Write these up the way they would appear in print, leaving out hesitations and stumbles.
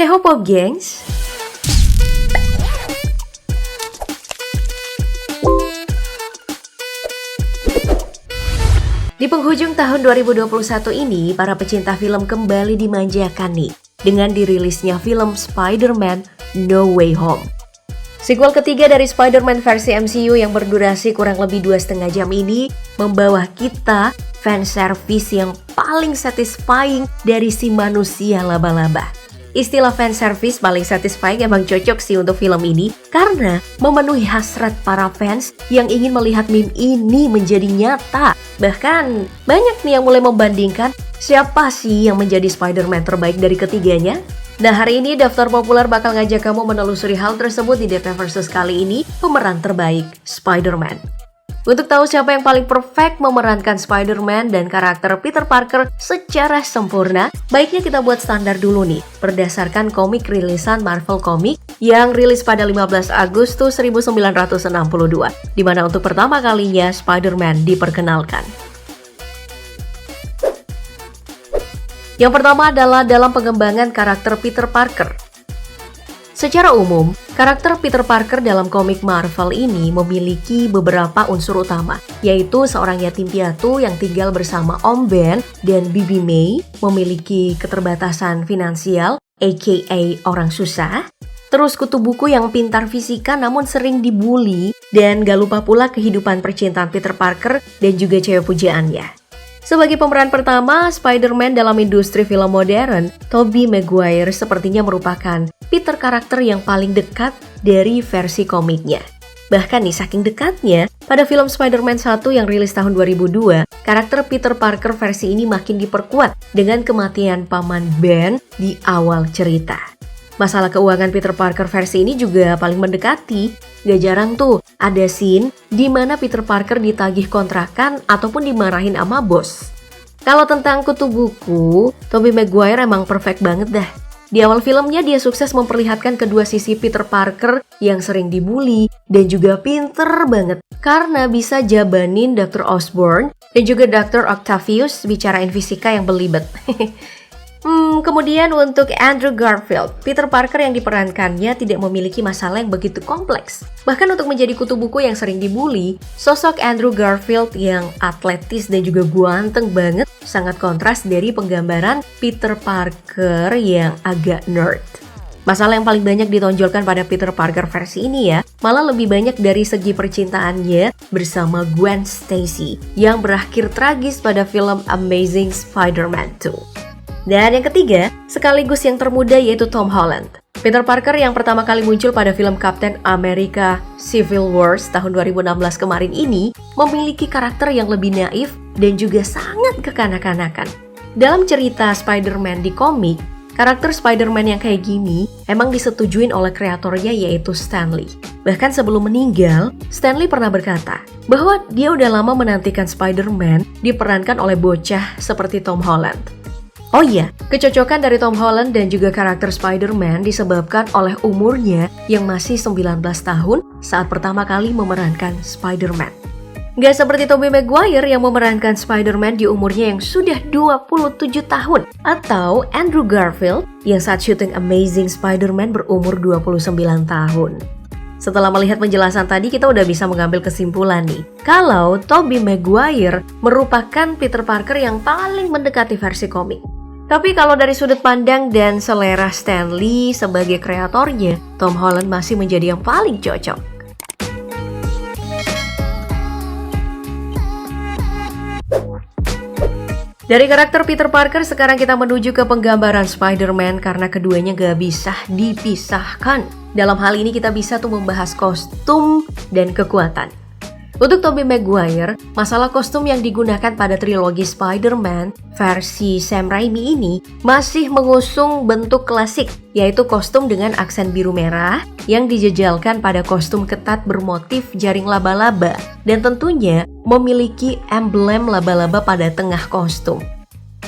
Hey hop hop gengs. Di penghujung tahun 2021 ini, para pecinta film kembali dimanjakan nih dengan dirilisnya film Spider-Man No Way Home. Sequel ketiga dari Spider-Man versi MCU yang berdurasi kurang lebih 2,5 jam ini membawa kita fanservice yang paling satisfying dari si manusia laba-laba. Istilah fanservice paling satisfying emang cocok sih untuk film ini karena memenuhi hasrat para fans yang ingin melihat meme ini menjadi nyata. Bahkan banyak nih yang mulai membandingkan siapa sih yang menjadi Spider-Man terbaik dari ketiganya. Nah, hari ini Daftar Populer bakal ngajak kamu menelusuri hal tersebut di DP Versus kali ini, pemeran terbaik Spider-Man. Untuk tahu siapa yang paling perfect memerankan Spider-Man dan karakter Peter Parker secara sempurna, baiknya kita buat standar dulu nih, berdasarkan komik rilisan Marvel Comics yang rilis pada 15 Agustus 1962, di mana untuk pertama kalinya Spider-Man diperkenalkan. Yang pertama adalah dalam pengembangan karakter Peter Parker. Secara umum, karakter Peter Parker dalam komik Marvel ini memiliki beberapa unsur utama, yaitu seorang yatim piatu yang tinggal bersama Om Ben dan Bibi May, memiliki keterbatasan finansial, aka orang susah, terus kutu buku yang pintar fisika namun sering dibully, dan gak lupa pula kehidupan percintaan Peter Parker dan juga cewek pujaannya. Sebagai pemeran pertama Spider-Man dalam industri film modern, Tobey Maguire sepertinya merupakan Peter karakter yang paling dekat dari versi komiknya. Bahkan nih saking dekatnya, pada film Spider-Man 1 yang rilis tahun 2002, karakter Peter Parker versi ini makin diperkuat dengan kematian paman Ben di awal cerita. Masalah keuangan Peter Parker versi ini juga paling mendekati. Gak jarang tuh ada scene di mana Peter Parker ditagih kontrakan ataupun dimarahin sama bos. Kalau tentang kutu buku, Tobey Maguire emang perfect banget dah. Di awal filmnya dia sukses memperlihatkan kedua sisi Peter Parker yang sering dibully dan juga pinter banget karena bisa jabanin Dr. Osborn dan juga Dr. Octavius bicarain fisika yang belibet. Kemudian untuk Andrew Garfield, Peter Parker yang diperankannya tidak memiliki masalah yang begitu kompleks. Bahkan untuk menjadi kutu buku yang sering dibully, sosok Andrew Garfield yang atletis dan juga ganteng banget sangat kontras dari penggambaran Peter Parker yang agak nerd. Masalah yang paling banyak ditonjolkan pada Peter Parker versi ini ya, malah lebih banyak dari segi percintaannya bersama Gwen Stacy yang berakhir tragis pada film Amazing Spider-Man 2. Dan yang ketiga, sekaligus yang termuda yaitu Tom Holland. Peter Parker yang pertama kali muncul pada film Captain America Civil War tahun 2016 kemarin ini memiliki karakter yang lebih naif dan juga sangat kekanak-kanakan. Dalam cerita Spider-Man di komik, karakter Spider-Man yang kayak gini emang disetujuin oleh kreatornya yaitu Stan Lee. Bahkan sebelum meninggal, Stan Lee pernah berkata bahwa dia udah lama menantikan Spider-Man diperankan oleh bocah seperti Tom Holland. Oh iya, kecocokan dari Tom Holland dan juga karakter Spider-Man disebabkan oleh umurnya yang masih 19 tahun saat pertama kali memerankan Spider-Man. Gak seperti Tobey Maguire yang memerankan Spider-Man di umurnya yang sudah 27 tahun, atau Andrew Garfield yang saat syuting Amazing Spider-Man berumur 29 tahun. Setelah melihat penjelasan tadi, kita udah bisa mengambil kesimpulan nih, kalau Tobey Maguire merupakan Peter Parker yang paling mendekati versi komik. Tapi kalau dari sudut pandang dan selera Stan Lee sebagai kreatornya, Tom Holland masih menjadi yang paling cocok. Dari karakter Peter Parker, sekarang kita menuju ke penggambaran Spider-Man karena keduanya gak bisa dipisahkan. Dalam hal ini kita bisa tuh membahas kostum dan kekuatan. Untuk Tobey Maguire, masalah kostum yang digunakan pada trilogi Spider-Man versi Sam Raimi ini masih mengusung bentuk klasik, yaitu kostum dengan aksen biru merah yang dijejalkan pada kostum ketat bermotif jaring laba-laba dan tentunya memiliki emblem laba-laba pada tengah kostum.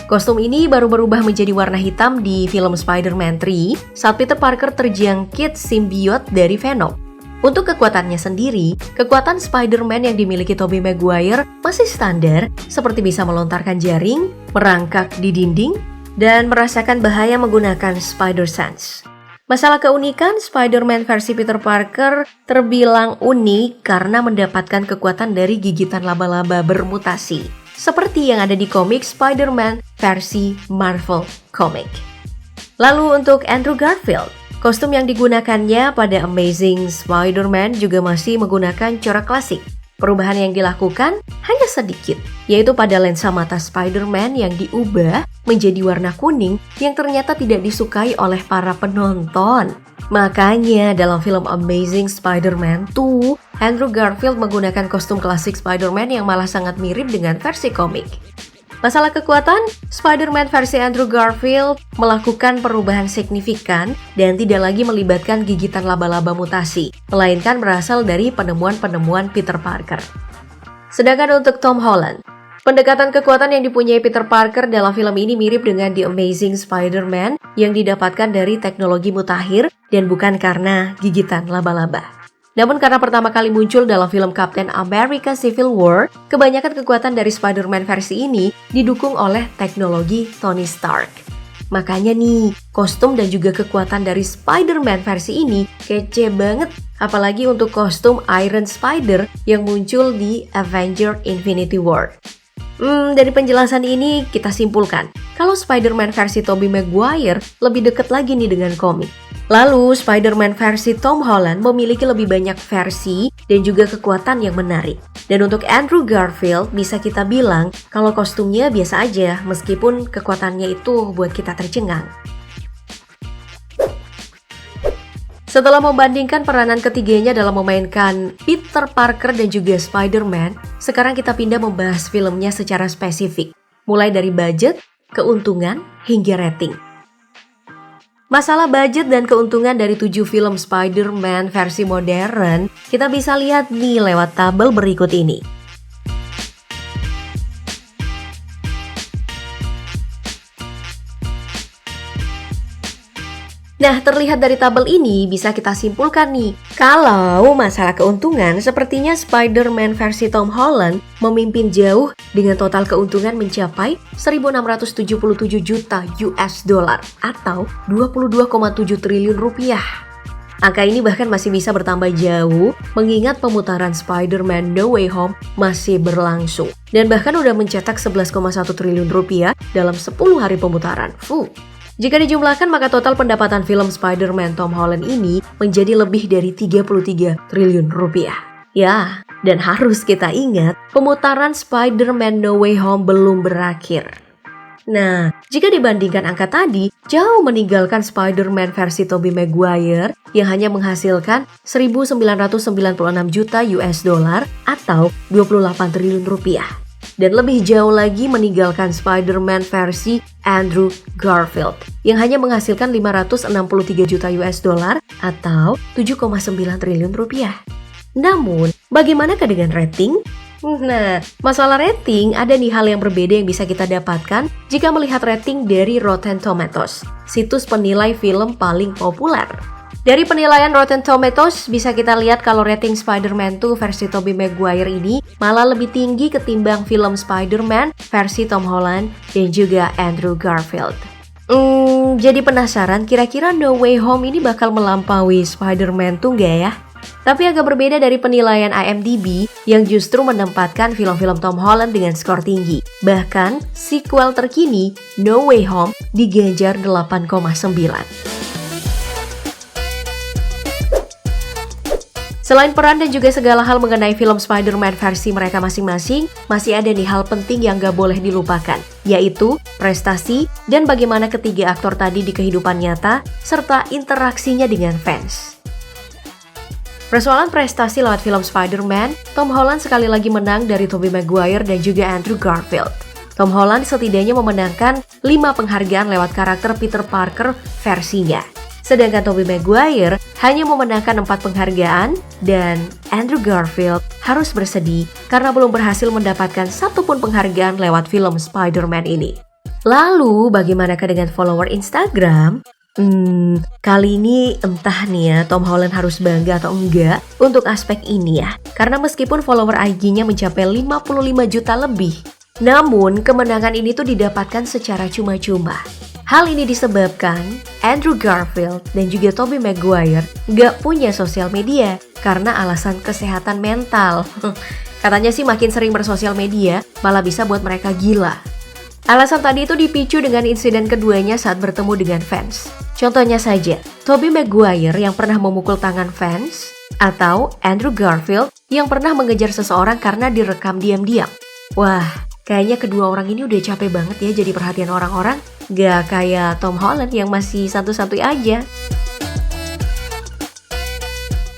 Kostum ini baru berubah menjadi warna hitam di film Spider-Man 3 saat Peter Parker terjangkit simbiot dari Venom. Untuk kekuatannya sendiri, kekuatan Spider-Man yang dimiliki Tobey Maguire masih standar, seperti bisa melontarkan jaring, merangkak di dinding, dan merasakan bahaya menggunakan Spider-Sense. Masalah keunikan, Spider-Man versi Peter Parker terbilang unik karena mendapatkan kekuatan dari gigitan laba-laba bermutasi, seperti yang ada di komik Spider-Man versi Marvel Comic. Lalu untuk Andrew Garfield, kostum yang digunakannya pada Amazing Spider-Man juga masih menggunakan corak klasik. Perubahan yang dilakukan hanya sedikit, yaitu pada lensa mata Spider-Man yang diubah menjadi warna kuning yang ternyata tidak disukai oleh para penonton. Makanya dalam film Amazing Spider-Man 2, Andrew Garfield menggunakan kostum klasik Spider-Man yang malah sangat mirip dengan versi komik. Masalah kekuatan, Spider-Man versi Andrew Garfield melakukan perubahan signifikan dan tidak lagi melibatkan gigitan laba-laba mutasi, melainkan berasal dari penemuan-penemuan Peter Parker. Sedangkan untuk Tom Holland, pendekatan kekuatan yang dipunyai Peter Parker dalam film ini mirip dengan The Amazing Spider-Man yang didapatkan dari teknologi mutakhir dan bukan karena gigitan laba-laba. Namun karena pertama kali muncul dalam film Captain America Civil War, kebanyakan kekuatan dari Spider-Man versi ini didukung oleh teknologi Tony Stark. Makanya nih, kostum dan juga kekuatan dari Spider-Man versi ini kece banget, apalagi untuk kostum Iron Spider yang muncul di Avengers Infinity War. Dari penjelasan ini kita simpulkan, kalau Spider-Man versi Tobey Maguire lebih dekat lagi nih dengan komik. Lalu, Spider-Man versi Tom Holland memiliki lebih banyak versi dan juga kekuatan yang menarik. Dan untuk Andrew Garfield, bisa kita bilang kalau kostumnya biasa aja meskipun kekuatannya itu buat kita tercengang. Setelah membandingkan peranan ketiganya dalam memainkan Peter Parker dan juga Spider-Man, sekarang kita pindah membahas filmnya secara spesifik. Mulai dari budget, keuntungan, hingga rating. Masalah budget dan keuntungan dari 7 film Spider-Man versi modern, kita bisa lihat nih lewat tabel berikut ini. Nah, terlihat dari tabel ini bisa kita simpulkan nih, kalau masalah keuntungan sepertinya Spider-Man versi Tom Holland memimpin jauh dengan total keuntungan mencapai 1.677 juta US dollar atau 22,7 triliun rupiah. Angka ini bahkan masih bisa bertambah jauh mengingat pemutaran Spider-Man No Way Home masih berlangsung dan bahkan udah mencetak 11,1 triliun rupiah dalam 10 hari pemutaran. Jika dijumlahkan maka total pendapatan film Spider-Man Tom Holland ini menjadi lebih dari 33 triliun rupiah. Ya, dan harus kita ingat pemutaran Spider-Man No Way Home belum berakhir. Nah, jika dibandingkan angka tadi, jauh meninggalkan Spider-Man versi Tobey Maguire yang hanya menghasilkan 1.996 juta US dollar atau 28 triliun rupiah. Dan lebih jauh lagi meninggalkan Spider-Man versi Andrew Garfield yang hanya menghasilkan 563 juta US dollar atau 7,9 triliun rupiah. Namun, bagaimanakah dengan rating? Nah, masalah rating ada nih hal yang berbeda yang bisa kita dapatkan jika melihat rating dari Rotten Tomatoes, situs penilai film paling populer. Dari penilaian Rotten Tomatoes bisa kita lihat kalau rating Spider-Man 2 versi Tobey Maguire ini malah lebih tinggi ketimbang film Spider-Man versi Tom Holland dan juga Andrew Garfield. Jadi penasaran kira-kira No Way Home ini bakal melampaui Spider-Man 2 nggak ya? Tapi agak berbeda dari penilaian IMDb yang justru menempatkan film-film Tom Holland dengan skor tinggi. Bahkan, sequel terkini No Way Home diganjar 8,9. Selain peran dan juga segala hal mengenai film Spider-Man versi mereka masing-masing, masih ada nih hal penting yang gak boleh dilupakan, yaitu prestasi dan bagaimana ketiga aktor tadi di kehidupan nyata, serta interaksinya dengan fans. Persoalan prestasi lewat film Spider-Man, Tom Holland sekali lagi menang dari Tobey Maguire dan juga Andrew Garfield. Tom Holland setidaknya memenangkan 5 penghargaan lewat karakter Peter Parker versinya. Sedangkan Tobey Maguire hanya memenangkan 4 penghargaan dan Andrew Garfield harus bersedih karena belum berhasil mendapatkan satupun penghargaan lewat film Spider-Man ini. Lalu bagaimanakah dengan follower Instagram? Kali ini entah nih ya Tom Holland harus bangga atau enggak untuk aspek ini ya. Karena meskipun follower IG-nya mencapai 55 juta lebih, Namun, kemenangan ini tuh didapatkan secara cuma-cuma. Hal ini disebabkan Andrew Garfield dan juga Tobey Maguire gak punya sosial media karena alasan kesehatan mental. Katanya sih makin sering bersosial media malah bisa buat mereka gila. Alasan tadi itu dipicu dengan insiden keduanya saat bertemu dengan fans. Contohnya saja, Tobey Maguire yang pernah memukul tangan fans, atau Andrew Garfield yang pernah mengejar seseorang karena direkam diam-diam. Wah, kayaknya kedua orang ini udah capek banget ya jadi perhatian orang-orang. Gak kayak Tom Holland yang masih satu-satu aja.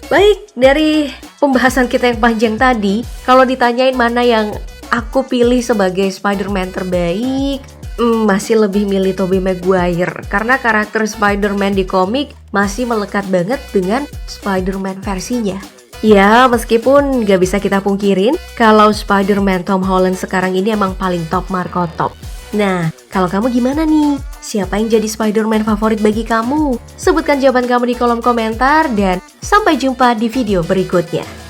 Baik, dari pembahasan kita yang panjang tadi, kalau ditanyain mana yang aku pilih sebagai Spider-Man terbaik, masih lebih milih Tobey Maguire. Karena karakter Spider-Man di komik masih melekat banget dengan Spider-Man versinya. Ya, meskipun gak bisa kita pungkirin kalau Spider-Man Tom Holland sekarang ini emang paling top Marco top. Nah, kalau kamu gimana nih? Siapa yang jadi Spider-Man favorit bagi kamu? Sebutkan jawaban kamu di kolom komentar dan sampai jumpa di video berikutnya.